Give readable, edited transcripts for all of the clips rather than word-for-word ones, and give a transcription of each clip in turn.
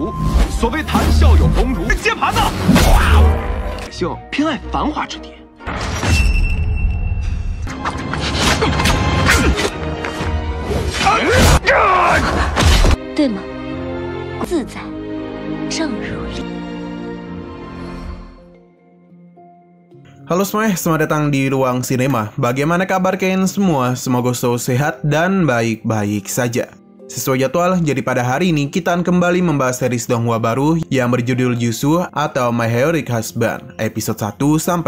儒。所谓谈笑有鸿儒，接盘子。百姓偏爱繁华之地。对吗？自在，正如理。Halo semuanya, selamat datang di Ruang Sinema. Bagaimana kabar kalian semua? Semoga selalu sehat dan baik-baik saja. Sesuai jadwal, jadi pada hari ini kita akan kembali membahas series donghua baru yang berjudul Yusu atau My Heroic Husband, episode 1-2.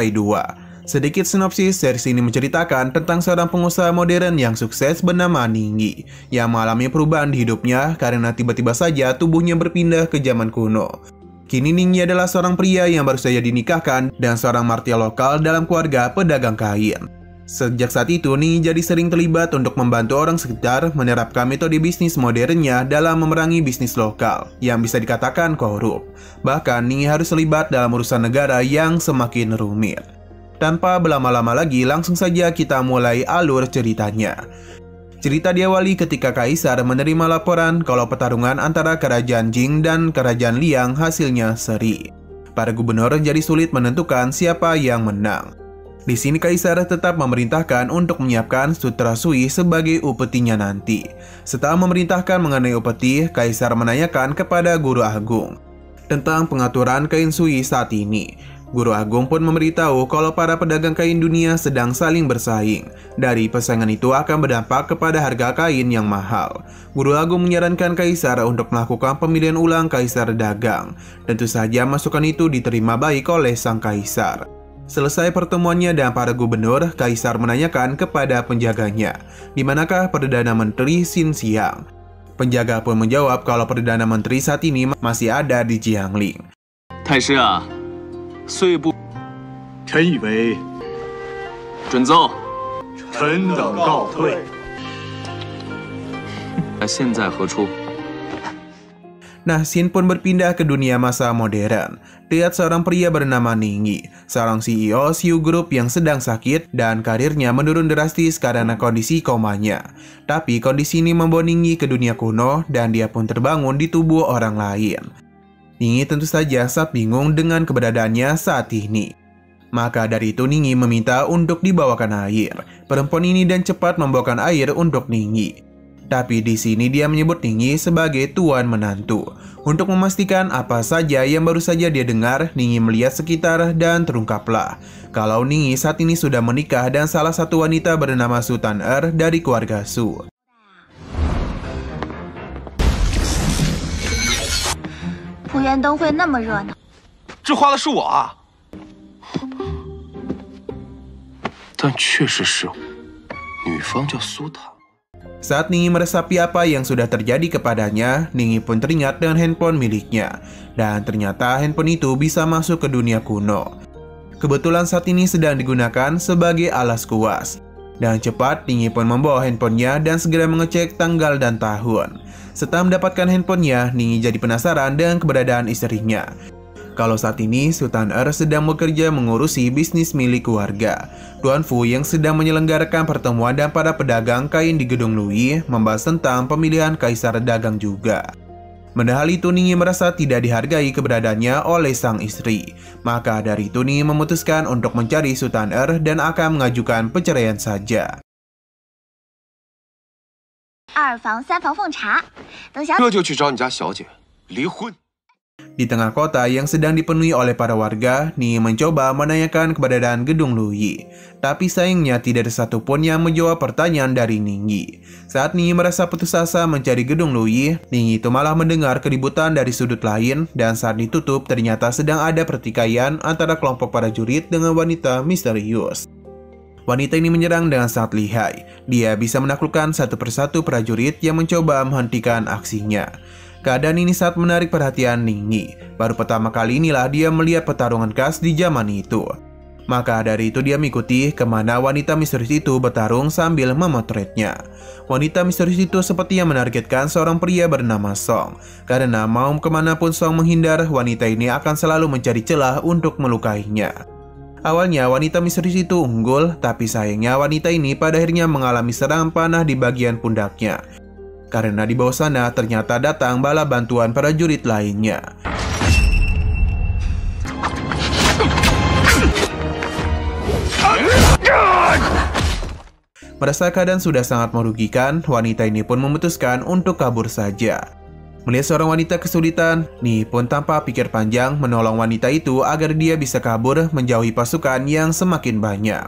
Sedikit sinopsis, series ini menceritakan tentang seorang pengusaha modern yang sukses bernama Ningyi, yang mengalami perubahan di hidupnya karena tiba-tiba saja tubuhnya berpindah ke zaman kuno. Kini Ningyi adalah seorang pria yang baru saja dinikahkan dan seorang martia lokal dalam keluarga pedagang kain. Sejak saat itu, Ningyi jadi sering terlibat untuk membantu orang sekitar menerapkan metode bisnis modernnya dalam memerangi bisnis lokal yang bisa dikatakan korup. Bahkan, Ningyi harus terlibat dalam urusan negara yang semakin rumit. Tanpa berlama-lama lagi, langsung saja kita mulai alur ceritanya. Cerita diawali ketika Kaisar menerima laporan kalau pertarungan antara Kerajaan Jing dan Kerajaan Liang hasilnya seri. Para gubernur jadi sulit menentukan siapa yang menang. Di sini Kaisar tetap memerintahkan untuk menyiapkan Sutra Sui sebagai upetinya nanti. Setelah memerintahkan mengenai upeti, Kaisar menanyakan kepada Guru Agung tentang pengaturan kain Sui saat ini. Guru Agung pun memberitahu kalau para pedagang kain dunia sedang saling bersaing. Dari persaingan itu akan berdampak kepada harga kain yang mahal. Guru Agung menyarankan Kaisar untuk melakukan pemilihan ulang Kaisar dagang. Tentu saja masukan itu diterima baik oleh sang Kaisar. Selesai pertemuannya dengan para gubernur, Kaisar menanyakan kepada penjaganya, di manakah Perdana Menteri Xin Xiang. Penjaga pun menjawab kalau Perdana Menteri saat ini masih ada di Jiangling. 太师啊，岁部，臣以为，准奏。臣等告退。现在何处？ Nah, Xin pun berpindah ke dunia masa modern. Lihat seorang pria bernama Ningyi, seorang CEO Xiu Group yang sedang sakit dan karirnya menurun drastis karena kondisi komanya. Tapi kondisi ini membawa Ningyi ke dunia kuno dan dia pun terbangun di tubuh orang lain. Ningyi tentu saja sangat bingung dengan keberadaannya saat ini. Maka dari itu Ningyi meminta untuk dibawakan air. Perempuan ini dan cepat membawakan air untuk Ningyi. Tapi di sini dia menyebut Ningyi sebagai tuan menantu. Untuk memastikan apa saja yang baru saja dia dengar, Ningyi melihat sekitar dan terungkaplah kalau Ningyi saat ini sudah menikah dan salah satu wanita bernama Su Tan-er dari keluarga Su. 浦园灯会那么热闹，这花的是我啊！但确实是，女方叫苏塔。 Saat Ningyi meresapi apa yang sudah terjadi kepadanya, Ningyi pun teringat dengan handphone miliknya. Dan ternyata handphone itu bisa masuk ke dunia kuno. Kebetulan saat ini sedang digunakan sebagai alas kuas. Dan cepat, Ningyi pun membawa handphonenya dan segera mengecek tanggal dan tahun. Setelah mendapatkan handphonenya, Ningyi jadi penasaran dengan keberadaan istrinya. Kalau saat ini, Su Tan-er sedang bekerja mengurusi bisnis milik keluarga. Tuan Fu yang sedang menyelenggarakan pertemuan dan para pedagang kain di Gedung Lui membahas tentang pemilihan Kaisar dagang juga. Mendengar hal itu, Ningyi merasa tidak dihargai keberadaannya oleh sang istri. Maka dari itu Ningyi memutuskan untuk mencari Su Tan-er dan akan mengajukan perceraian saja. 二房三房奉茶，等小这就去找你家小姐离婚。 Di tengah kota yang sedang dipenuhi oleh para warga, Ningyi mencoba menanyakan keberadaan Gedung Lui. Tapi sayangnya tidak ada satupun yang menjawab pertanyaan dari Ningyi. Saat Ningyi merasa putus asa mencari Gedung Lui, Ningyi itu malah mendengar keributan dari sudut lain dan saat ditutup ternyata sedang ada pertikaian antara kelompok prajurit dengan wanita misterius. Wanita ini menyerang dengan sangat lihai. Dia bisa menaklukkan satu persatu prajurit yang mencoba menghentikan aksinya. Keadaan ini sangat menarik perhatian Ningyi. Baru pertama kali inilah dia melihat pertarungan khas di zaman itu. Maka dari itu dia mengikuti kemana wanita misterius itu bertarung sambil memotretnya. Wanita misterius itu sepertinya menargetkan seorang pria bernama Song. Karena mau kemanapun Song menghindar, wanita ini akan selalu mencari celah untuk melukainya. Awalnya wanita misterius itu unggul, tapi sayangnya wanita ini pada akhirnya mengalami serangan panah di bagian pundaknya. karena di bawah sana ternyata datang bala bantuan prajurit lainnya. Merasa keadaan sudah sangat merugikan, wanita ini pun memutuskan untuk kabur saja. Melihat seorang wanita kesulitan, Ningyi pun tanpa pikir panjang menolong wanita itu agar dia bisa kabur menjauhi pasukan yang semakin banyak.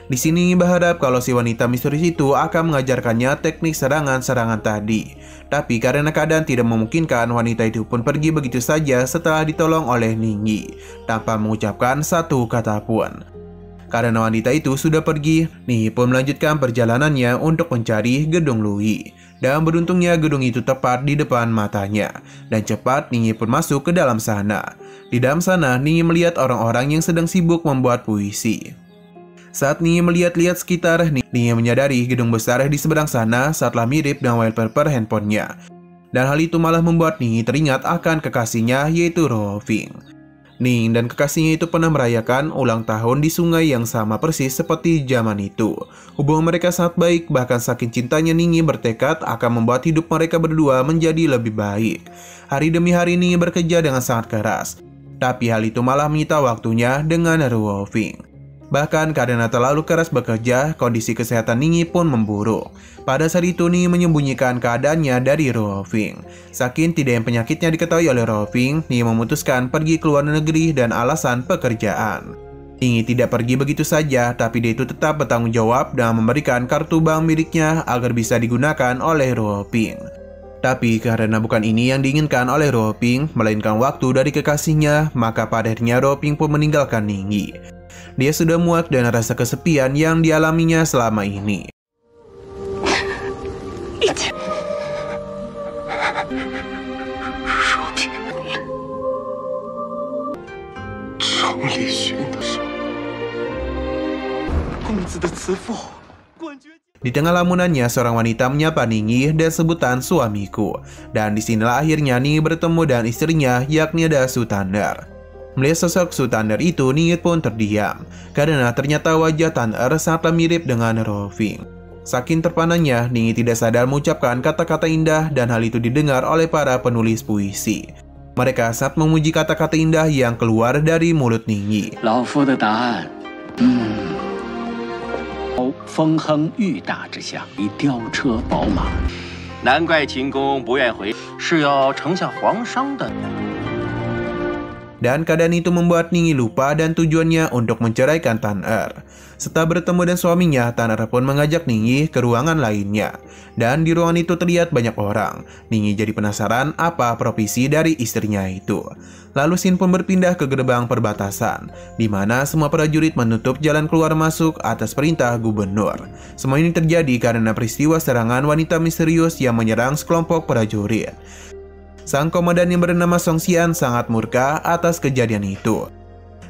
Di sini berharap kalau si wanita misterius itu akan mengajarkannya teknik serangan-serangan tadi. Tapi karena keadaan tidak memungkinkan, wanita itu pun pergi begitu saja setelah ditolong oleh Ningyi, tanpa mengucapkan satu kata pun. Karena wanita itu sudah pergi, Ningyi pun melanjutkan perjalanannya untuk mencari gedung Luyi. Dan beruntungnya gedung itu tepat di depan matanya. Dan cepat Ningyi pun masuk ke dalam sana. Di dalam sana, Ningyi melihat orang-orang yang sedang sibuk membuat puisi. Saat Ningyi melihat-lihat sekitar, Ningyi menyadari gedung besar di seberang sana saatlah mirip dengan wallpaper handphonenya. Dan hal itu malah membuat Ningyi teringat akan kekasihnya, yaitu Ruofing. Ning dan kekasihnya itu pernah merayakan ulang tahun di sungai yang sama persis seperti zaman itu. Hubungan mereka sangat baik, bahkan saking cintanya Ningyi bertekad akan membuat hidup mereka berdua menjadi lebih baik. Hari demi hari Ningyi bekerja dengan sangat keras, tapi hal itu malah menyita waktunya dengan Ruofing. Bahkan karena terlalu keras bekerja, kondisi kesehatan Ningyi pun memburuk. Pada saat itu Ningyi menyembunyikan keadaannya dari Ruofing. Saking tidak yang penyakitnya diketahui oleh Ruofing, Ningyi memutuskan pergi ke luar negeri dan alasan pekerjaan. Ningyi tidak pergi begitu saja, tapi dia itu tetap bertanggung jawab dengan memberikan kartu bank miliknya agar bisa digunakan oleh Ruofing. Tapi karena bukan ini yang diinginkan oleh Ruofing, melainkan waktu dari kekasihnya, maka pada akhirnya Ruofing pun meninggalkan Ningyi. Dia sudah muak dengan rasa kesepian yang dialaminya selama ini. Di tengah lamunannya, seorang wanita menyapa Ningyi dan sebutan suamiku. Dan disinilah akhirnya Ningyi bertemu dengan istrinya, yakni ada Su Taner. Melihat sosok Su Taner itu, Ningyi pun terdiam, karena ternyata wajah Taner sangatlah mirip dengan Ruofing. Saking terpananya, Ningyi tidak sadar mengucapkan kata-kata indah dan hal itu didengar oleh para penulis puisi. Mereka sangat memuji kata-kata indah yang keluar dari mulut Ningyi. Dan keadaan itu membuat Ningyi lupa dan tujuannya untuk menceraikan Taner. Setelah bertemu dengan suaminya, Taner pun mengajak Ningyi ke ruangan lainnya. Dan di ruangan itu terlihat banyak orang. Ningyi jadi penasaran apa profesi dari istrinya itu. Lalu Sin pun berpindah ke gerbang perbatasan, di mana semua prajurit menutup jalan keluar masuk atas perintah gubernur. Semua ini terjadi karena peristiwa serangan wanita misterius yang menyerang sekelompok prajurit. Sang komandan yang bernama Song Xian sangat murka atas kejadian itu.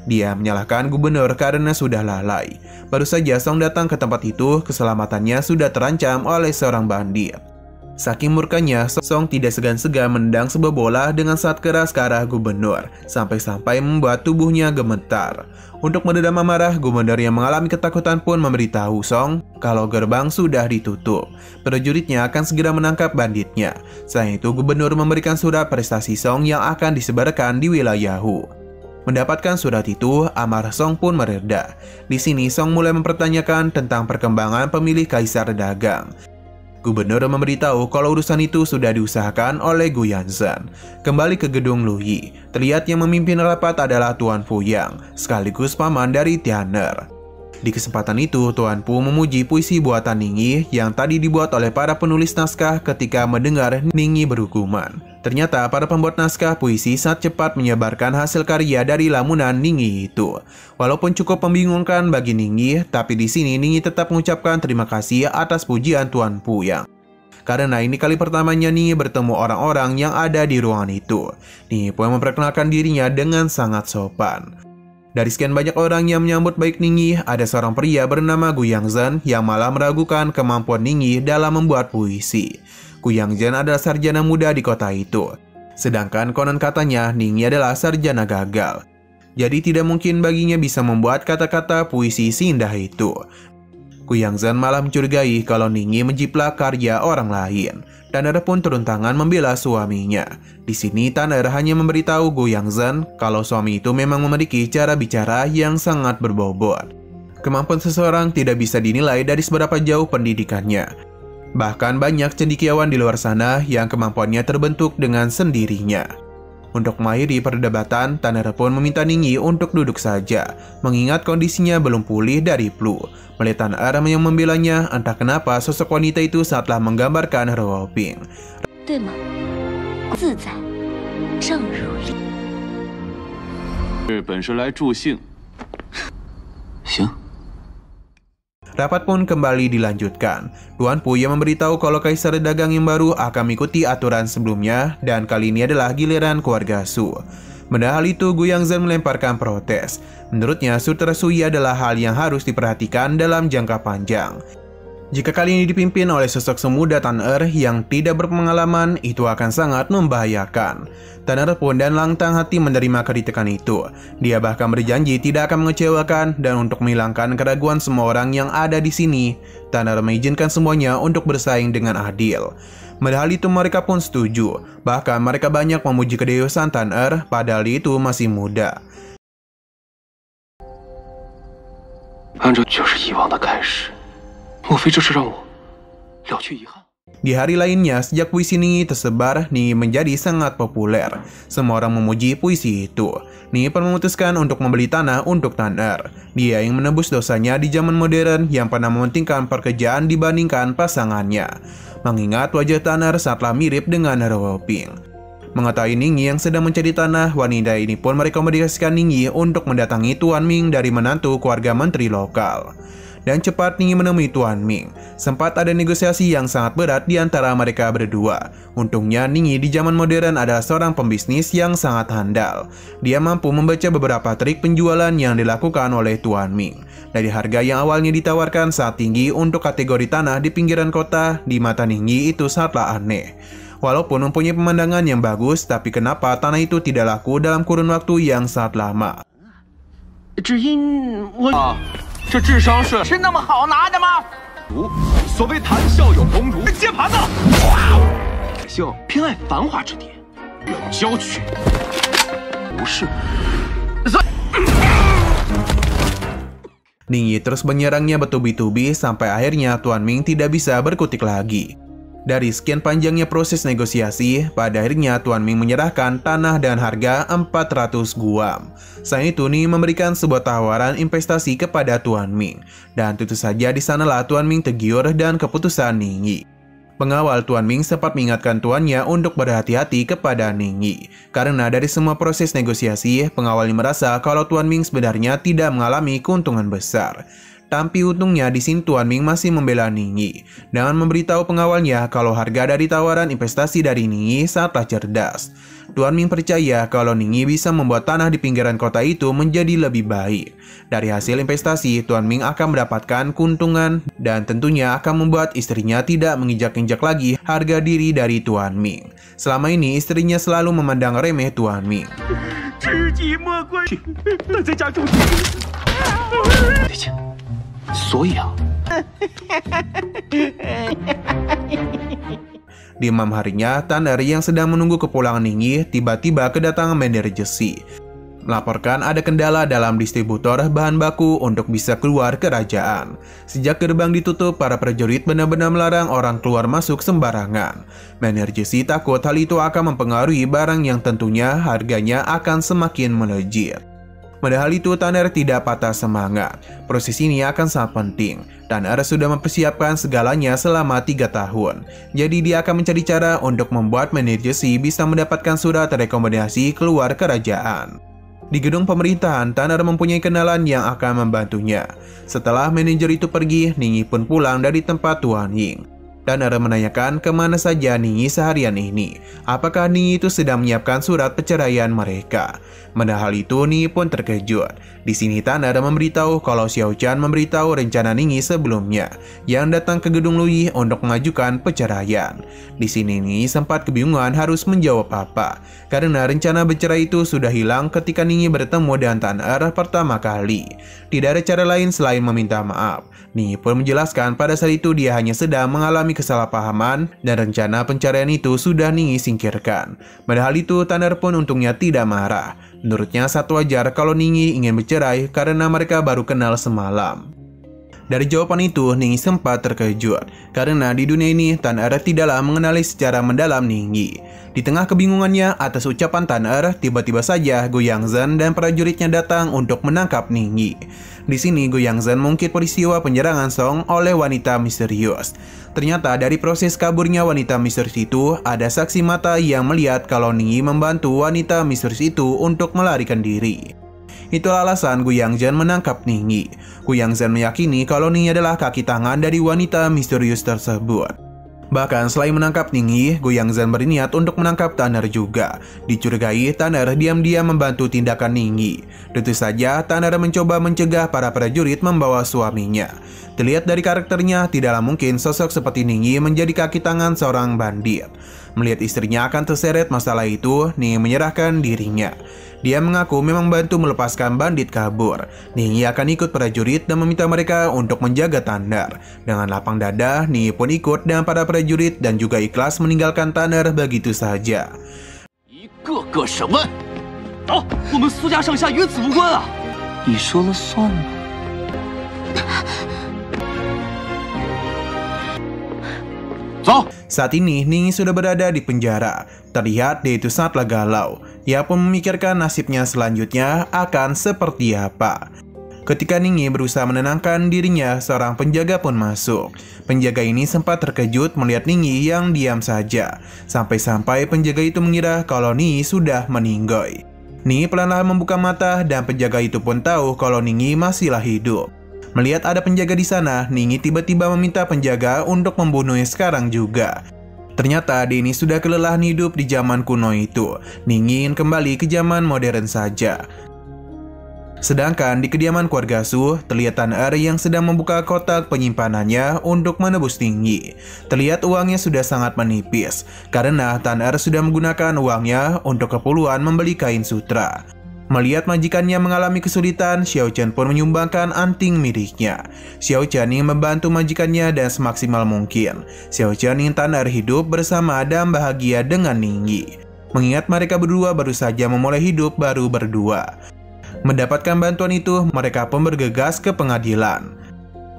Dia menyalahkan gubernur karena sudah lalai. Baru saja Song datang ke tempat itu, keselamatannya sudah terancam oleh seorang bandit. Saking murkanya, Song tidak segan-segan menendang sebuah bola dengan sangat keras ke arah gubernur, sampai-sampai membuat tubuhnya gemetar. Untuk meredam amarah, gubernur yang mengalami ketakutan pun memberitahu Song kalau gerbang sudah ditutup. Prajuritnya akan segera menangkap banditnya. Selain itu, gubernur memberikan surat prestasi Song yang akan disebarkan di wilayah Hu. Mendapatkan surat itu, amarah Song pun mereda. Di sini Song mulai mempertanyakan tentang perkembangan pemilih kaisar dagang. Gubernur memberitahu kalau urusan itu sudah diusahakan oleh Gu Yanzhen. Kembali ke gedung Luyi, terlihat yang memimpin rapat adalah Tuan Fu Yang, sekaligus paman dari Tianer. Di kesempatan itu, Tuan Fu memuji puisi buatan Ningyi yang tadi dibuat oleh para penulis naskah ketika mendengar Ningyi berhukuman. Ternyata para pembuat naskah puisi sangat cepat menyebarkan hasil karya dari lamunan Ningyi itu. Walaupun cukup membingungkan bagi Ningyi, tapi di sini Ningyi tetap mengucapkan terima kasih atas pujian Tuan Fu Yang. Karena ini kali pertamanya Ningyi bertemu orang-orang yang ada di ruangan itu. Ningyi pun memperkenalkan dirinya dengan sangat sopan. Dari sekian banyak orang yang menyambut baik Ningyi, ada seorang pria bernama Gu Yanzhen yang malah meragukan kemampuan Ningyi dalam membuat puisi. Gu Yanzhen adalah sarjana muda di kota itu. Sedangkan konon katanya Ningyi adalah sarjana gagal. Jadi tidak mungkin baginya bisa membuat kata-kata puisi seindah itu. Gu Yangzhen malah mencurigai kalau Ningyi menjiplak karya orang lain. Tanner pun turun tangan membela suaminya. Di sini Tanner hanya memberitahu Gu Yangzhen kalau suami itu memang memiliki cara bicara yang sangat berbobot. Kemampuan seseorang tidak bisa dinilai dari seberapa jauh pendidikannya. Bahkan banyak cendekiawan di luar sana yang kemampuannya terbentuk dengan sendirinya. Untuk mengakhiri perdebatan, Tanner pun meminta Ningyi untuk duduk saja, mengingat kondisinya belum pulih dari flu. Melihat Tanner yang membelanya, entah kenapa sosok wanita itu saatlah menggambarkan Ruo Ping. 对吗？自在，正如力。日本是来助兴。行。 Rapat pun kembali dilanjutkan. Tuan Pu yang memberitahu kalau kaisar dagang yang baru akan mengikuti aturan sebelumnya dan kali ini adalah giliran keluarga Su. Padahal itu Gu Yangzhen melemparkan protes. Menurutnya Sutra Sui adalah hal yang harus diperhatikan dalam jangka panjang. Jika kali ini dipimpin oleh sosok semuda Tanner yang tidak berpengalaman, itu akan sangat membahayakan. Tanner pun dan lantang hati menerima kritikan itu. Dia bahkan berjanji tidak akan mengecewakan dan untuk menghilangkan keraguan semua orang yang ada di sini, Tanner mengizinkan semuanya untuk bersaing dengan adil. Padahal itu mereka pun setuju. Bahkan mereka banyak memuji kedewasaan Tanner, padahal itu masih muda. 按照就是遗忘的开始。 莫非这是让我了却遗憾？ Di hari lainnya, sejak puisi Ningyi tersebar, Ningyi menjadi sangat populer. Semua orang memuji puisi itu. Ningyi pun memutuskan untuk membeli tanah untuk Tanner. Dia yang menebus dosanya di zaman modern yang pernah mementingkan pekerjaan dibandingkan pasangannya. Mengingat wajah Tanner saatlah mirip dengan Ruo Ping. Mengetahui Ningyi yang sedang mencari tanah, wanita ini pun merekomendasikan Ningyi untuk mendatangi Tuan Ming dari menantu keluarga menteri lokal. Dan cepat Ningyi menemui Tuan Ming. Sempat ada negosiasi yang sangat berat di antara mereka berdua. Untungnya Ningyi di zaman modern adalah seorang pembisnis yang sangat handal. Dia mampu membaca beberapa trik penjualan yang dilakukan oleh Tuan Ming. Dari harga yang awalnya ditawarkan sangat tinggi untuk kategori tanah di pinggiran kota, di mata Ningyi itu sangatlah aneh. Walaupun mempunyai pemandangan yang bagus, tapi kenapa tanah itu tidak laku dalam kurun waktu yang sangat lama? 只因我这智商是那么好拿的吗？所谓谈笑有鸿儒，接盘子。百姓偏爱繁华之地，远郊区不是。Ningyi terus menyerangnya bertubi-tubi sampai akhirnya Tuan Ming tidak bisa berkutik lagi. Dari sekian panjangnya proses negosiasi, pada akhirnya Tuan Ming menyerahkan tanah dan harga 400 guam. Selain itu, Ningyi memberikan sebuah tawaran investasi kepada Tuan Ming. Dan tentu saja di sanalah Tuan Ming tergiur dan keputusan Ningyi. Pengawal Tuan Ming sempat mengingatkan tuannya untuk berhati-hati kepada Ningyi. Karena dari semua proses negosiasi, pengawalnya merasa kalau Tuan Ming sebenarnya tidak mengalami keuntungan besar. Tapi untungnya di sini Tuan Ming masih membela Ningyi dengan memberitahu pengawalnya kalau harga dari tawaran investasi dari Ningyi sangatlah cerdas. Tuan Ming percaya kalau Ningyi bisa membuat tanah di pinggiran kota itu menjadi lebih baik. Dari hasil investasi, Tuan Ming akan mendapatkan keuntungan dan tentunya akan membuat istrinya tidak menginjak-injak lagi harga diri dari Tuan Ming. Selama ini istrinya selalu memandang remeh Tuan Ming. 知己莫过于待在家中。对劲，所以啊。 Di malam harinya, Tanner yang sedang menunggu kepulangan Ningyi tiba-tiba kedatangan Mandarin Jesi. Melaporkan ada kendala dalam distributor bahan baku untuk bisa keluar kerajaan. Sejak gerbang ditutup, para prajurit benar-benar melarang orang keluar masuk sembarangan. Mandarin Jesi takut hal itu akan mempengaruhi barang yang tentunya harganya akan semakin melejit. Padahal itu Tanner tidak patah semangat. Proses ini akan sangat penting. Tanner sudah mempersiapkan segalanya selama 3 tahun. Jadi dia akan mencari cara untuk membuat manajer Jesi bisa mendapatkan surat rekomendasi keluar kerajaan. Di gedung pemerintahan, Tanner mempunyai kenalan yang akan membantunya. Setelah manajer itu pergi, Ningyi pun pulang dari tempat Tuan Ying. Tanner menanyakan kemana saja Ningyi seharian ini. Apakah Ningyi itu sedang menyiapkan surat perceraian mereka? Padahal itu Ningyi pun terkejut. Di sini Tanner memberitahu kalau Xiao Chan memberitahu rencana Ningyi sebelumnya yang datang ke gedung Lui untuk mengajukan perceraian. Di sini Ningyi sempat kebingungan harus menjawab apa karena rencana bercerai itu sudah hilang ketika Ningyi bertemu dengan Tanner pertama kali. Tidak ada cara lain selain meminta maaf. Ningyi pun menjelaskan pada saat itu dia hanya sedang mengalami kesalahpahaman dan rencana pencarian itu sudah Ningyi singkirkan. Padahal itu Tanner pun untungnya tidak marah. Menurutnya sangat wajar kalau Ningyi ingin bercerai karena mereka baru kenal semalam. Dari jawaban itu, Ningyi sempat terkejut karena di dunia ini Tanner tidaklah mengenali secara mendalam Ningyi. Di tengah kebingungannya atas ucapan Tanner, tiba-tiba saja Gu Yangzhen dan prajuritnya datang untuk menangkap Ningyi. Di sini Gu Yangzhen mengungkit peristiwa penyerangan Song oleh wanita misterius. Ternyata dari proses kaburnya wanita misterius itu, ada saksi mata yang melihat kalau Ningyi membantu wanita misterius itu untuk melarikan diri. Itulah alasan Gu Yangzhen menangkap Ningyi. Gu Yangzhen meyakini kalau Ningyi adalah kaki tangan dari wanita misterius tersebut. Bahkan selain menangkap Ningyi, Gu Yangzhen berniat untuk menangkap Tanner juga. Dicurigai, Tanner diam-diam membantu tindakan Ningyi. Tentu saja, Tanner mencoba mencegah para prajurit membawa suaminya. Terlihat dari karakternya, tidaklah mungkin sosok seperti Ningyi menjadi kaki tangan seorang bandit. Melihat istrinya akan terseret masalah itu, Ningyi menyerahkan dirinya. Dia mengaku memang bantu melepaskan bandit kabur. Ningyi akan ikut prajurit dan meminta mereka untuk menjaga Tanner. Dengan lapang dada, Ningyi pun ikut dengan para prajurit dan juga ikhlas meninggalkan Tanner begitu saja. 一个个审问。走，我们苏家上下与此无关啊！你说了算吗？ Saat ini, Ningyi sudah berada di penjara. Terlihat dia itu sangatlah galau. Ia pun memikirkan nasibnya selanjutnya akan seperti apa. Ketika Ningyi berusaha menenangkan dirinya, seorang penjaga pun masuk. Penjaga ini sempat terkejut melihat Ningyi yang diam saja. Sampai-sampai penjaga itu mengira kalau Ningyi sudah meninggoy. Ningyi pelan-pelan membuka mata dan penjaga itu pun tahu kalau Ningyi masihlah hidup. Melihat ada penjaga di sana, Ningyi tiba-tiba meminta penjaga untuk membunuhnya sekarang juga. Ternyata dia ini sudah kelelahan hidup di zaman kuno itu. Ningyi ingin kembali ke zaman modern saja. Sedangkan di kediaman keluarga Su, terlihat Tanner yang sedang membuka kotak penyimpanannya untuk menebus Ningyi. Terlihat uangnya sudah sangat menipis, karena Tanner sudah menggunakan uangnya untuk keperluan membeli kain sutra. Melihat majikannya mengalami kesulitan, Xiao Chan pun menyumbangkan anting miliknya. Xiao Chan ingin membantu majikannya dan semaksimal mungkin. Xiao Chan ingin Tanner hidup bersama dan bahagia dengan Ningyi. Mengingat mereka berdua baru saja memulai hidup baru berdua. Mendapatkan bantuan itu, mereka pun bergegas ke pengadilan.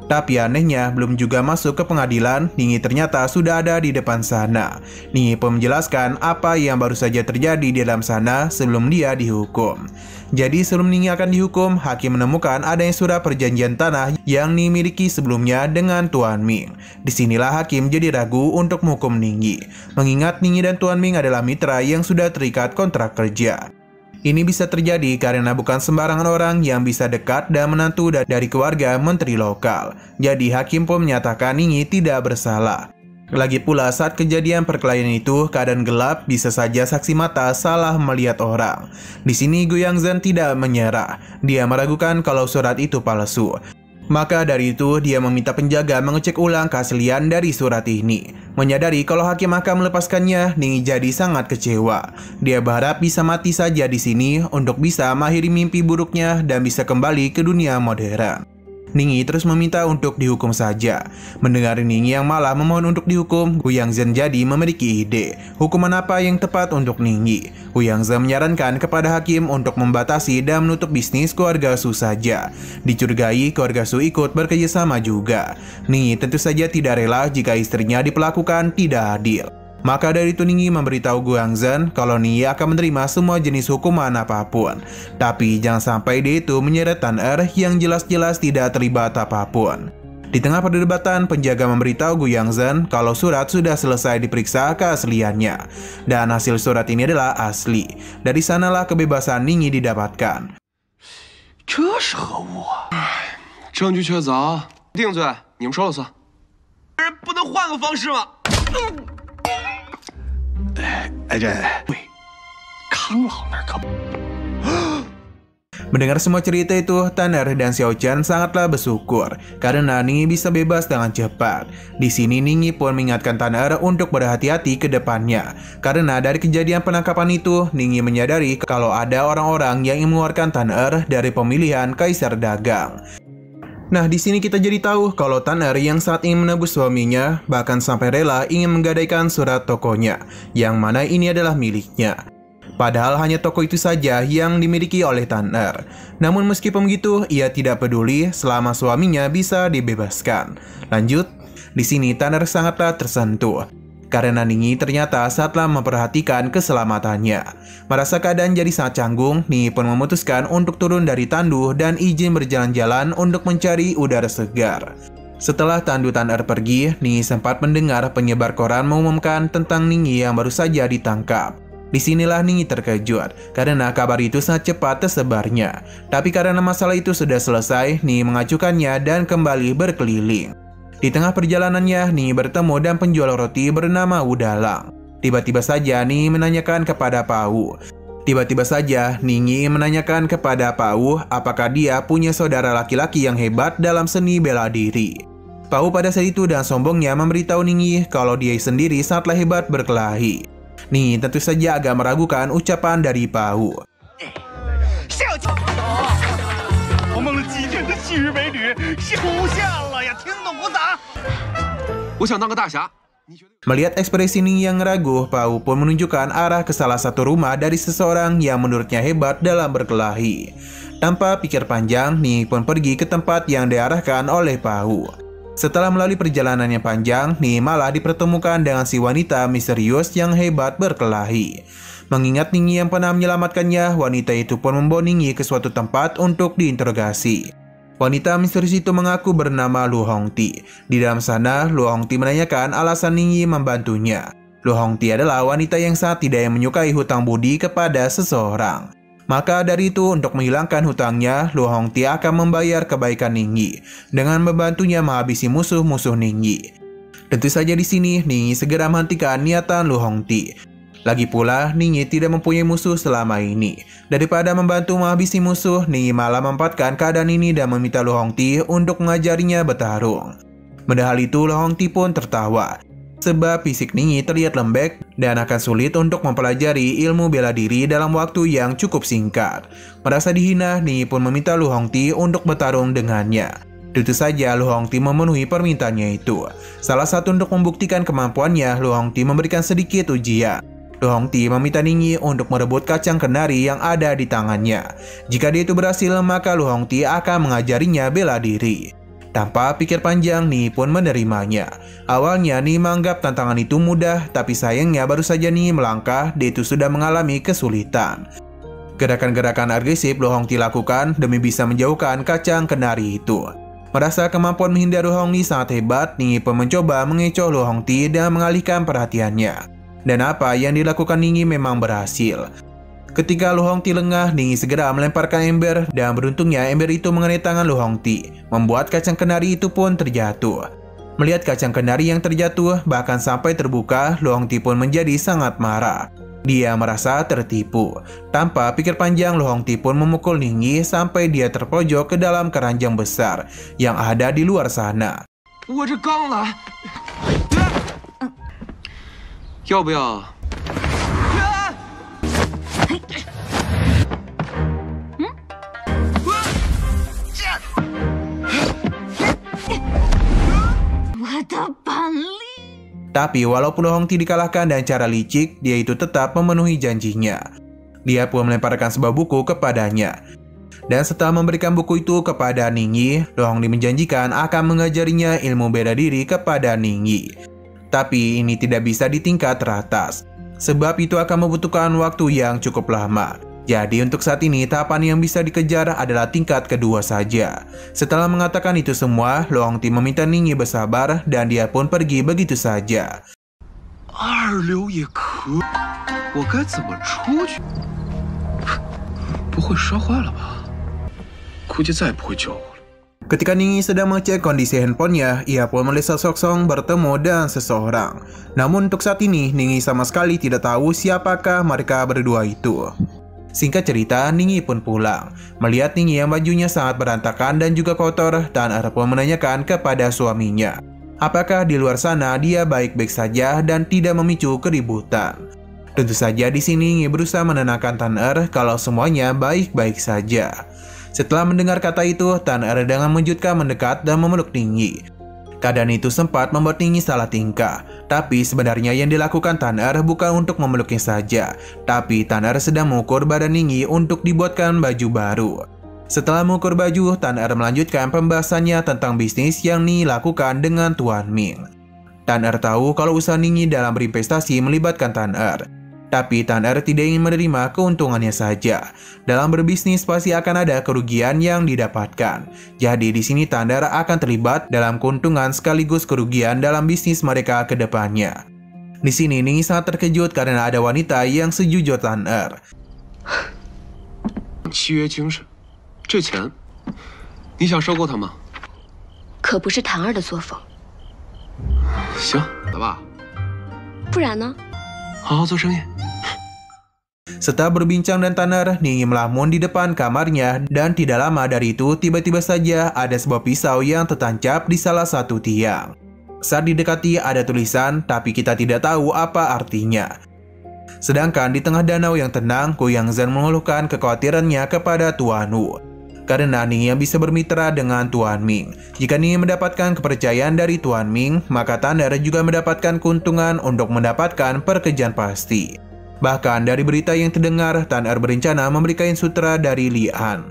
Tapi anehnya, belum juga masuk ke pengadilan, Ningyi ternyata sudah ada di depan sana. Ningyi pun menjelaskan apa yang baru saja terjadi di dalam sana sebelum dia dihukum. Jadi sebelum Ningyi akan dihukum, hakim menemukan adanya surat perjanjian tanah yang Ningyi miliki sebelumnya dengan Tuan Ming. Disinilah hakim jadi ragu untuk menghukum Ningyi, mengingat Ningyi dan Tuan Ming adalah mitra yang sudah terikat kontrak kerja. Ini bisa terjadi karena bukan sembarangan orang yang bisa dekat dan menantu dari keluarga menteri lokal. Jadi hakim pun menyatakan Ningyi tidak bersalah. Lagi pula saat kejadian perkelahian itu keadaan gelap, bisa saja saksi mata salah melihat orang. Di sini Gu Yangzhen tidak menyerah. Dia meragukan kalau surat itu palsu. Maka dari itu dia meminta penjaga mengecek ulang keaslian dari surat ini. Menyadari kalau hakim akan melepaskannya, Ningyi jadi sangat kecewa. Dia berharap bisa mati saja di sini untuk bisa mengakhiri mimpi buruknya dan bisa kembali ke dunia modern. Ningyi terus meminta untuk dihukum saja. Mendengar Ningyi yang malah memohon untuk dihukum, Gu Yangzhen jadi memiliki ide. Hukuman apa yang tepat untuk Ningyi? Gu Yangzhen menyarankan kepada hakim untuk membatasi dan menutup bisnis keluarga Su saja. Dicurigai keluarga Su ikut bekerjasama juga. Ningyi tentu saja tidak rela jika istrinya diperlakukan tidak adil. Maka dari itu Ningyi memberitahu Gu Yangzhen kalau Ningyi akan menerima semua jenis hukuman apapun. Tapi jangan sampai dia itu menyeret Tanner yang jelas-jelas tidak terlibat apapun. Di tengah perdebatan, penjaga memberitahu Gu Yangzhen kalau surat sudah selesai diperiksa keasliannya. Dan hasil surat ini adalah asli. Dari sanalah kebebasan Ningyi didapatkan. 这是何物啊？证据确凿，定罪，你们说了算。人不能换个方式吗？哎，这康老那儿可。Mendengar semua cerita itu, Tan Er dan Xiao Chen sangatlah bersyukur karena Ningyi bisa bebas dengan cepat. Di sini Ningyi pun mengingatkan Tan Er untuk berhati-hati ke depannya. Karena dari kejadian penangkapan itu, Ningyi menyadari kalau ada orang-orang yang ingin mengeluarkan Tan Er dari pemilihan Kaisar Dagang. Nah, di sini kita jadi tahu kalau Tan Er yang saat ingin menebus suaminya bahkan sampai rela ingin menggadaikan surat tokonya, yang mana ini adalah miliknya. Padahal hanya toko itu saja yang dimiliki oleh Tan Er. Namun meskipun begitu, ia tidak peduli selama suaminya bisa dibebaskan. Lanjut, di sini Tan Er sangatlah tersentuh. Karena Ningyi ternyata saatlah memperhatikan keselamatannya. Merasa keadaan jadi sangat canggung, Ningyi pun memutuskan untuk turun dari tandu dan izin berjalan-jalan untuk mencari udara segar. Setelah tandu Tan Er pergi, Ningyi sempat mendengar penyebar koran mengumumkan tentang Ningyi yang baru saja ditangkap. Disinilah Ningyi terkejut, karena kabar itu sangat cepat tersebarnya. Tapi karena masalah itu sudah selesai, Ningyi mengacukannya dan kembali berkeliling. Di tengah perjalanannya, Ningyi bertemu dan penjual roti bernama Wu Dalang. Tiba-tiba saja Ningyi menanyakan kepada Pau. Apakah dia punya saudara laki-laki yang hebat dalam seni bela diri. Pau pada saat itu dan sombongnya memberitahu Ningyi kalau dia sendiri sangatlah hebat berkelahi. Ningyi tentu saja agak meragukan ucapan dari Pau. Melihat ekspresi Ningyi yang ragu, Pau pun menunjukkan arah ke salah satu rumah dari seseorang yang menurutnya hebat dalam berkelahi. Tanpa pikir panjang, Ningyi pun pergi ke tempat yang diarahkan oleh Pau. Setelah melalui perjalanan yang panjang, Ningyi malah dipertemukan dengan si wanita misterius yang hebat berkelahi. Mengingat Ningyi yang pernah menyelamatkannya, wanita itu pun membawa Ningyi ke suatu tempat untuk diinterogasi. Wanita misterius itu mengaku bernama Lu Hongti. Di dalam sana, Lu Hongti menanyakan alasan Ningyi membantunya. Lu Hongti adalah wanita yang sangat tidak menyukai hutang budi kepada seseorang. Maka dari itu, untuk menghilangkan hutangnya, Lu Hongti akan membayar kebaikan Ningyi dengan membantunya menghabisi musuh-musuh Ningyi. Tentu saja di sini, Ningyi segera menghentikan niatan Lu Hongti. Lagi pula, Ningyi tidak mempunyai musuh selama ini. Daripada membantu menghabisi musuh, Ningyi malah memanfaatkan keadaan ini dan meminta Lu Hongti untuk mengajarinya bertarung. Mendengar hal itu, Lu Hongti pun tertawa. Sebab fisik Ningyi terlihat lembek dan akan sulit untuk mempelajari ilmu bela diri dalam waktu yang cukup singkat. Merasa dihina, Ningyi pun meminta Lu Hongti untuk bertarung dengannya. Tentu saja Lu Hongti memenuhi permintaannya itu. Salah satu untuk membuktikan kemampuannya, Lu Hongti memberikan sedikit ujian. Lu Hongti meminta Ningyi untuk merebut kacang kenari yang ada di tangannya. Jika dia itu berhasil, maka Lu Hongti akan mengajarinya bela diri. Tanpa pikir panjang, Ningyi pun menerimanya. Awalnya Ningyi menganggap tantangan itu mudah, tapi sayangnya baru saja Ningyi melangkah, dia itu sudah mengalami kesulitan. Gerakan-gerakan agresif Lu Hongti lakukan demi bisa menjauhkan kacang kenari itu. Merasa kemampuan menghindar Lu Hongti sangat hebat, Ningyi pun mencoba mengecoh Lu Hongti dan mengalihkan perhatiannya. Dan apa yang dilakukan Ningyi memang berhasil. Ketika Lu Hongti lengah, Ningyi segera melemparkan ember dan beruntungnya ember itu mengenai tangan Lu Hongti, membuat kacang kenari itu pun terjatuh. Melihat kacang kenari yang terjatuh, bahkan sampai terbuka, Lu Hongti pun menjadi sangat marah. Dia merasa tertipu. Tanpa pikir panjang, Lu Hongti pun memukul Ningyi sampai dia terpojok ke dalam keranjang besar yang ada di luar sana. Tapi walaupun Lu Hongti dikalahkan dan cara licik, dia itu tetap memenuhi janjinya. Dia pun melemparkan sebuah buku kepadanya. Dan setelah memberikan buku itu kepada Ningyi, Lu Hongti menjanjikan akan mengajarinya ilmu bela diri kepada Ningyi. Tapi ini tidak bisa di tingkat teratas, sebab itu akan membutuhkan waktu yang cukup lama. Jadi untuk saat ini tahapan yang bisa dikejar adalah tingkat kedua saja. Setelah mengatakan itu semua, Lu Hongti meminta Ningyi bersabar dan dia pun pergi begitu saja. Ketika Ningyi sedang mengecek kondisi handphonenya, ia pun melihat sosok bertemu dengan seseorang. Namun untuk saat ini, Ningyi sama sekali tidak tahu siapakah mereka berdua itu. Singkat cerita, Ningyi pun pulang. Melihat Ningyi yang bajunya sangat berantakan dan juga kotor, Tan Er pun menanyakan kepada suaminya, apakah di luar sana dia baik-baik saja dan tidak memicu keributan. Tentu saja di sini Ningyi berusaha menenangkan Tan Er kalau semuanya baik-baik saja. Setelah mendengar kata itu, Tan Er dengan mengejutkan mendekat dan memeluk Ningyi. Keadaan itu sempat membuat Ningyi salah tingkah, tapi sebenarnya yang dilakukan Tan Er bukan untuk memeluknya saja, tapi Tan Er sedang mengukur badan Ningyi untuk dibuatkan baju baru. Setelah mengukur baju, Tan Er melanjutkan pembahasannya tentang bisnis yang Ningyi lakukan dengan Tuan Ming. Tan Er tahu kalau usaha Ningyi dalam berinvestasi melibatkan Tan Er, tapi Tan Er tidak ingin menerima keuntungannya saja. Dalam berbisnis pasti akan ada kerugian yang didapatkan. Jadi di sini Tan Er akan terlibat dalam keuntungan sekaligus kerugian dalam bisnis mereka ke depannya. Di sini Ningyi sangat terkejut karena ada wanita yang sejujur Tan Er. 契约精神，这钱，你想收购它吗？可不是谭儿的作风，行，来吧，不然呢？ 好好做生意。 Setelah berbincang dan Tan Er, Ningyi melamun di depan kamarnya dan tidak lama dari itu tiba-tiba saja ada sebuah pisau yang tertancap di salah satu tiang. Saat didekati ada tulisan tapi kita tidak tahu apa artinya. Sedangkan di tengah danau yang tenang, Gu Yangzhen mengeluhkan kekhawatirannya kepada Tuan Wu. Karena Ningyi yang bisa bermitra dengan Tuan Ming. Jika Ningyi mendapatkan kepercayaan dari Tuan Ming, maka Tan Er juga mendapatkan keuntungan untuk mendapatkan pekerjaan pasti. Bahkan dari berita yang terdengar, Tan Er berencana memberi kain sutra dari Li An.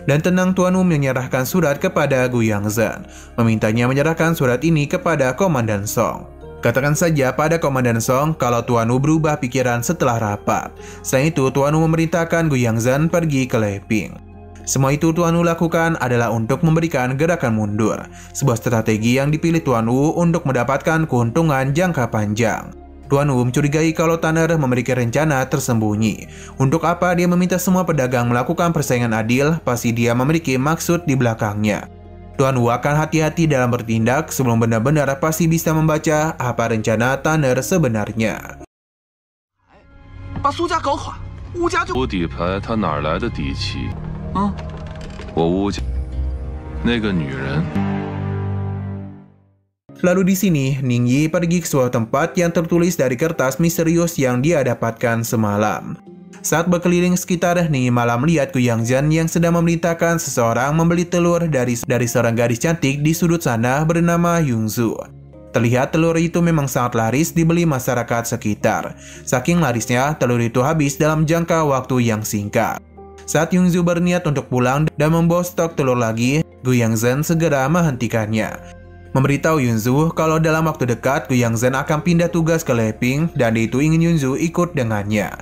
Dan tenang Tuan Wu menyerahkan surat kepada Gu Yangzhen, memintanya menyerahkan surat ini kepada Komandan Song. Katakan saja pada Komandan Song kalau Tuan Wu berubah pikiran setelah rapat. Selain itu, Tuan Wu memerintahkan Gu Yangzhen pergi ke Leping. Semua itu Tuan Wu lakukan adalah untuk memberikan gerakan mundur, sebuah strategi yang dipilih Tuan Wu untuk mendapatkan keuntungan jangka panjang. Tuan Wu mencurigai kalau Tan Er memiliki rencana tersembunyi. Untuk apa dia meminta semua pedagang melakukan persaingan adil, pasti dia memiliki maksud di belakangnya. Tuan Wu akan hati-hati dalam bertindak sebelum benar-benar pasti bisa membaca apa rencana Tan Er sebenarnya. 把苏家搞垮，乌家就无底牌，他哪来的底气？我乌家那个女人。 Lalu di sini, Ningyi pergi ke sebuah tempat yang tertulis dari kertas misterius yang dia dapatkan semalam. Saat berkeliling sekitar, Ningyi malah melihat Gu Yangzhen yang sedang memerintahkan seseorang membeli telur dari seorang gadis cantik di sudut sana bernama Yungzu. Terlihat telur itu memang sangat laris dibeli masyarakat sekitar. Saking larisnya, telur itu habis dalam jangka waktu yang singkat. Saat Yungzu berniat untuk pulang dan membawa stok telur lagi, Gu Yangzhen segera menghentikannya. Memberitahu Yunzu kalau dalam waktu dekat Gu Yangzhen akan pindah tugas ke Leping dan itu ingin Yunzu ikut dengannya.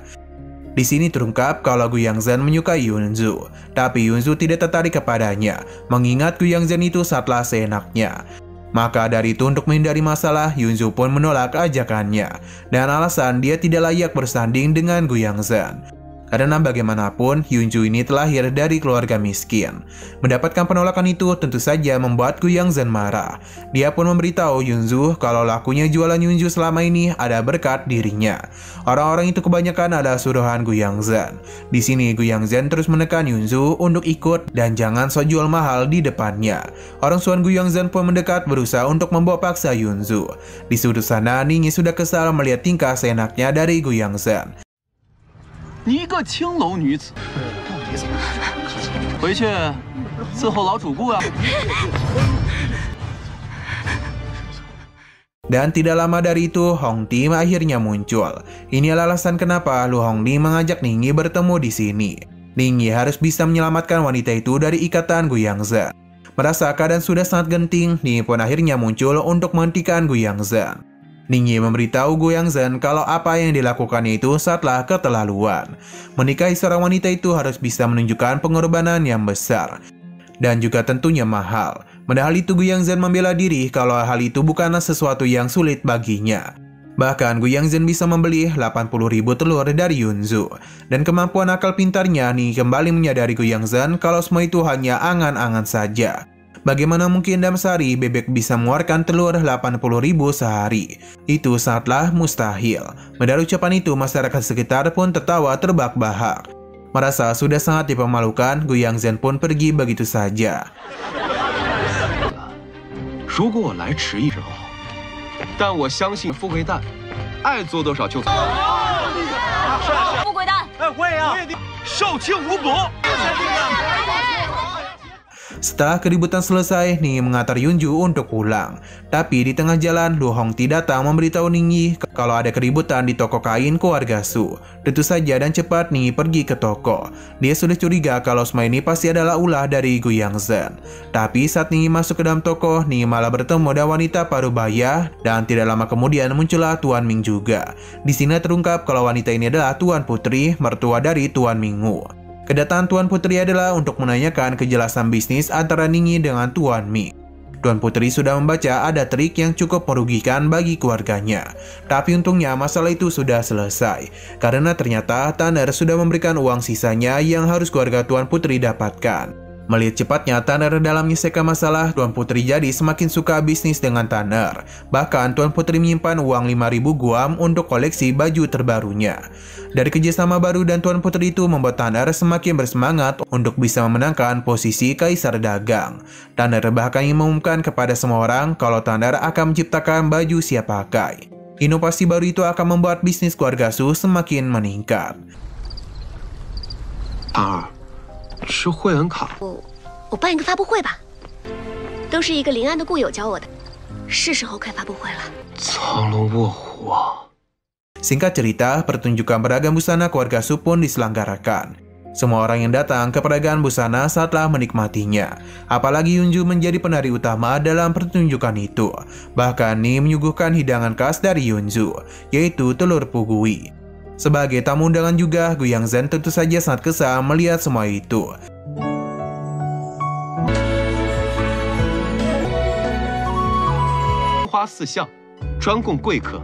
Di sini terungkap kalau Gu Yangzhen menyukai Yunzu, tapi Yunzu tidak tertarik kepadanya, mengingat Gu Yangzhen itu sangatlah seenaknya. Maka dari itu untuk menghindari masalah, Yunzu pun menolak ajakannya, dan alasan dia tidak layak bersanding dengan Gu Yangzhen. Karena bagaimanapun, Yunzu ini terlahir dari keluarga miskin. Mendapatkan penolakan itu tentu saja membuat Gu Yangzhen marah. Dia pun memberitahu Yunzu kalau lakunya jualan Yunzu selama ini ada berkat dirinya. Orang-orang itu kebanyakan adalah suruhan Gu Yangzhen. Di sini Gu Yangzhen terus menekan Yunzu untuk ikut dan jangan sok jual mahal di depannya. Orang suan Gu Yangzhen pun mendekat berusaha untuk membawa paksa Yunzu. Di sudut sana, Ningyi sudah kesal melihat tingkah seenaknya dari Gu Yangzhen. 你一个青楼女子，回去伺候老主顾啊！ Dan tidak lama dari itu, Hong Ti akhirnya muncul. Inilah alasan kenapa Lu Hongli mengajak Ningyi bertemu di sini. Ningyi harus bisa menyelamatkan wanita itu dari ikatan Gu Yangzhen. Merasa keadaan sudah sangat genting, Ningyi pun akhirnya muncul untuk menghentikan Gu Yangzhen. Ningyi memberitahu Gu Yangzhen kalau apa yang dilakukannya itu sangatlah keterlaluan. Menikahi seorang wanita itu harus bisa menunjukkan pengorbanan yang besar. Dan juga tentunya mahal. Padahal itu Gu Yangzhen membela diri kalau hal itu bukanlah sesuatu yang sulit baginya. Bahkan Gu Yangzhen bisa membeli 80.000 telur dari Yunzu. Dan kemampuan akal pintarnya Ningyi kembali menyadari Gu Yangzhen kalau semua itu hanya angan-angan saja. Bagaimana mungkin dalam sehari bebek bisa mengeluarkan telur 80.000 sehari? Itu sangatlah mustahil. Mendengar ucapan itu, masyarakat sekitar pun tertawa terbahak-bahak. Merasa sudah sangat dipermalukan, Gu Yangzhen pun pergi begitu saja. 如果我来迟一时候，但我相信富贵蛋爱做多少就做。富贵蛋，会啊，少卿无伯。 Setelah keributan selesai, Ningyi mengantar Yunju untuk pulang. Tapi di tengah jalan, Lu Hongti datang memberitahu Ningyi kalau ada keributan di toko kain keluarga Su. Tentu saja dan cepat Ningyi pergi ke toko. Dia sudah curiga kalau semua ini pasti adalah ulah dari Gu Yangzhen. Tapi saat Ningyi masuk ke dalam toko, Ningyi malah bertemu dengan wanita parubaya dan tidak lama kemudian muncullah Tuan Ming juga. Di sini terungkap kalau wanita ini adalah Tuan Putri, mertua dari Tuan Minggu. Kedatangan Tuan Putri adalah untuk menanyakan kejelasan bisnis antara Ningyi dengan Tuan Ming. Tuan Putri sudah membaca ada trik yang cukup merugikan bagi keluarganya. Tapi untungnya masalah itu sudah selesai. Karena ternyata Tanner sudah memberikan uang sisanya yang harus keluarga Tuan Putri dapatkan. Melihat cepatnya Tanner dalam menyelesaikan masalah, Tuan Putri jadi semakin suka bisnis dengan Tanner. Bahkan Tuan Putri menyimpan uang 5.000 guam untuk koleksi baju terbarunya. Dari kerjasama baru dan Tuan Putri itu membuat Tanner semakin bersemangat untuk bisa memenangkan posisi Kaisar Dagang. Tanner bahkan mengumumkan kepada semua orang kalau Tanner akan menciptakan baju siap pakai. Inovasi baru itu akan membuat bisnis keluarga Su semakin meningkat. 是会员卡。我办一个发布会吧，都是一个临安的故友教我的，是时候开发布会了。藏龙卧虎啊！ Singkat cerita, pertunjukan beragam busana keluarga Su pun diselenggarakan. Semua orang yang datang ke peragaan busana saatlah menikmatinya. Apalagi Yunju menjadi penari utama dalam pertunjukan itu. Bahkan Ni menyuguhkan hidangan khas dari Yunju, yaitu telur pugui. Sebagai tamu undangan juga, Gu Yangzhen tentu saja sangat kesal melihat semua itu.花4项，专供贵客。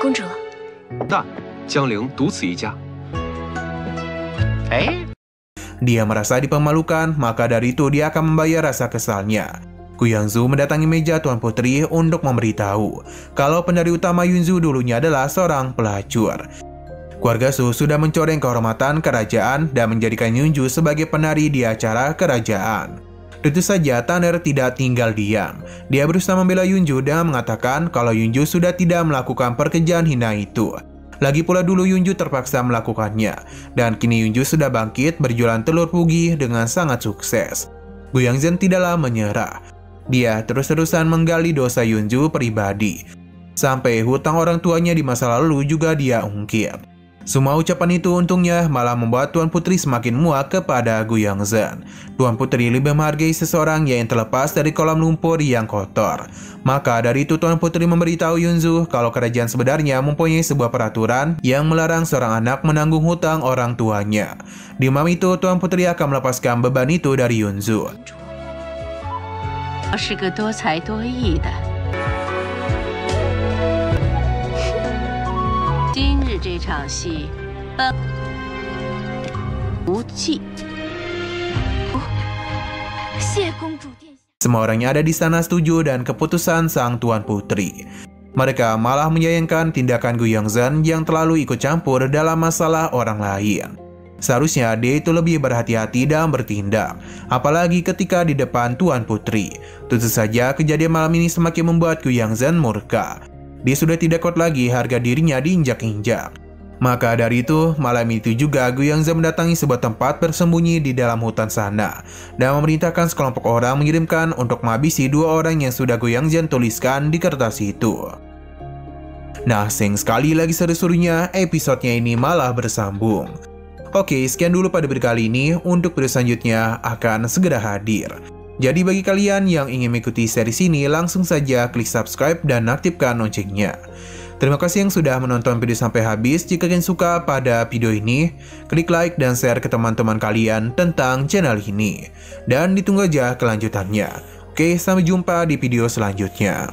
公主，但江陵独此一家。Dia merasa dipermalukan, maka dari itu dia akan membayar rasa kesalnya. Gu Yangzhu mendatangi meja Tuan Putri untuk memberitahu kalau penari utama Yunju dulunya adalah seorang pelacur. Keluarga Su sudah mencoreng kehormatan kerajaan dan menjadikan Yunju sebagai penari di acara kerajaan. Tentu saja Tanner tidak tinggal diam. Dia berusaha membela Yunju dan mengatakan kalau Yunju sudah tidak melakukan pekerjaan hina itu. Lagi pula dulu Yunju terpaksa melakukannya, dan kini Yunju sudah bangkit berjualan telur pugih dengan sangat sukses. Gu Yangzhen tidaklah menyerah. Dia terus-terusan menggali dosa Yunju pribadi. Sampai hutang orang tuanya di masa lalu juga dia ungkit. Semua ucapan itu untungnya malah membuat Tuan Putri semakin muak kepada Gu Yangzhen. Tuan Putri lebih menghargai seseorang yang terlepas dari kolam lumpur yang kotor. Maka dari itu Tuan Putri memberitahu Yunju kalau kerajaan sebenarnya mempunyai sebuah peraturan yang melarang seorang anak menanggung hutang orang tuanya. Di malam itu Tuan Putri akan melepaskan beban itu dari Yunju. 是个多才多艺的。今日这场戏，无忌。谢公主殿下。 Semua orang yang ada di sana setuju dan keputusan sang Tuan Putri. Mereka malah menyayangkan tindakan Gu Yangzhen yang terlalu ikut campur dalam masalah orang lain. Seharusnya dia itu lebih berhati-hati dalam bertindak, apalagi ketika di depan Tuan Putri. Tentu saja kejadian malam ini semakin membuat Gu Yangzhen murka. Dia sudah tidak kuat lagi harga dirinya diinjak-injak. Maka dari itu, malam itu juga Gu Yangzhen mendatangi sebuah tempat bersembunyi di dalam hutan sana dan memerintahkan sekelompok orang mengirimkan untuk menghabisi 2 orang yang sudah Gu Yangzhen tuliskan di kertas itu. Nah, sayang sekali lagi seru-serunya episodenya ini malah bersambung. Oke, sekian dulu pada video kali ini. Untuk video selanjutnya akan segera hadir. Jadi bagi kalian yang ingin mengikuti series ini, langsung saja klik subscribe dan aktifkan loncengnya. Terima kasih yang sudah menonton video sampai habis. Jika kalian suka pada video ini, klik like dan share ke teman-teman kalian tentang channel ini. Dan ditunggu aja kelanjutannya. Oke, sampai jumpa di video selanjutnya.